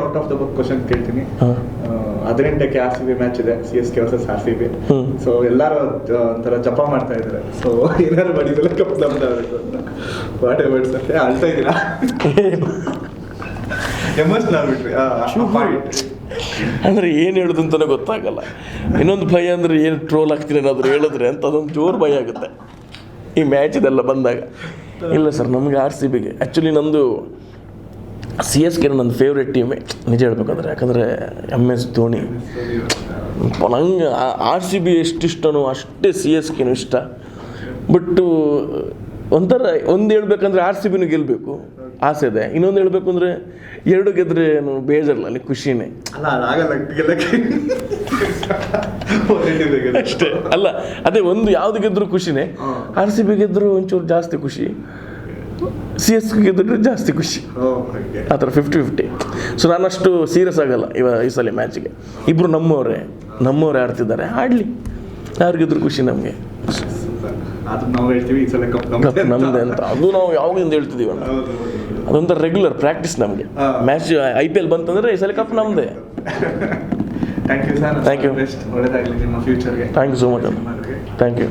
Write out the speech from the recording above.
Out of the book question ಕೇಳ್ತೀನಿ. 18ಕ್ಕೆ RCB match ಇದೆ, CSK versus RCB. So ಎಲ್ಲರೂ ಒಂಥರ ಜಪ ಮಾಡ್ತಾ ಇದ್ದಾರೆ. ಸೊ ಏನಾದ್ರು ಬಡಿದಲ್ಲ ಕಪ್ ನಮ್ದಾಗಬೇಕು ಅಂತ ವಾಟ್ ಎವರ್ಸ್ ಅಂತ ಅಳ್ತಾ ಇದ್ದೀರಾ? ಎಮೋಷನಲ್ ಆಗ್ಬಿಟ್ರಿ? ಅಂದರೆ ಏನು ಹೇಳೋದು ಅಂತಲೇ ಗೊತ್ತಾಗಲ್ಲ. ಇನ್ನೊಂದು ಭಯ ಅಂದರೆ ಏನು ಟ್ರೋಲ್ ಆಗ್ತೀನಿ ಏನಾದರೂ ಹೇಳಿದ್ರೆ ಅಂತ ಅದೊಂದು ಜೋರು ಭಯ ಆಗುತ್ತೆ ಈ ಮ್ಯಾಚ್ ಇದೆಲ್ಲ ಬಂದಾಗ. ಇಲ್ಲ ಸರ್, ನಮಗೆ RCBಗೆ ಆ್ಯಕ್ಚುಲಿ ನಂದು CSK ನನ್ನ ಫೇವ್ರೆಟ್ ಟೀಮೇ ನಿಜ ಹೇಳ್ಬೇಕಾದ್ರೆ. ಯಾಕಂದರೆ MS ಧೋನಿ ನಂಗೆ RCB ಎಷ್ಟು ಇಷ್ಟನೋ ಅಷ್ಟೇ CSKನೂ ಇಷ್ಟ. ಬಟ್ಟು ಒಂಥರ ಒಂದು ಹೇಳ್ಬೇಕಂದ್ರೆ RCBನೂ ಗೆಲ್ಲಬೇಕು ಆಸೆ ಇದೆ. ಇನ್ನೊಂದು ಹೇಳ್ಬೇಕು ಅಂದರೆ ಎರಡು ಗೆದ್ರೆ ಏನು ಬೇಜಾರಲ್ಲ, ಅಲ್ಲಿ ಖುಷಿನೇ ಅಷ್ಟೇ. ಅಲ್ಲ ಅದೇ ಒಂದು ಯಾವುದು ಗೆದ್ದರೂ ಖುಷಿನೇ. RCB ಗೆದ್ದರೂ ಒಂಚೂರು ಜಾಸ್ತಿ ಖುಷಿ, CSK ಗೆದ್ದರೂ ಜಾಸ್ತಿ ಖುಷಿ, ಆ ಥರ 50-50. ಸೊ ನಾನಷ್ಟು ಸೀರಿಯಸ್ ಆಗಲ್ಲ ಈ ಸಲ ಮ್ಯಾಚಿಗೆ. ಇಬ್ಬರು ನಮ್ಮವರೇ ಆಡ್ತಿದ್ದಾರೆ, ಆಡಲಿ, ಯಾರಿಗಿದ್ರು ಖುಷಿ ನಮಗೆ. ಕಪ್ ನಮ್ಮದೇ ಅಂತ ಅದು ನಾವು ಯಾವಾಗಿಂದ ಹೇಳ್ತಿದ್ದೀವಲ್ಲ, ಅದೊಂಥರ ರೆಗ್ಯುಲರ್ ಪ್ರಾಕ್ಟೀಸ್ ನಮಗೆ. ಮ್ಯಾಚ್ IPL ಬಂತಂದರೆ ಈ ಸಲ ಕಪ್ ನಮ್ಮದೇ. Thank you sir. Thank you. ಒಳ್ಳೆದಾಗಲಿ ನಿಮ್ಮ ಫ್ಯೂಚರ್ಗೆ. ಥ್ಯಾಂಕ್ ಯು ಸೋ ಮಚ್ ಅಣ್ಣ. Thank you.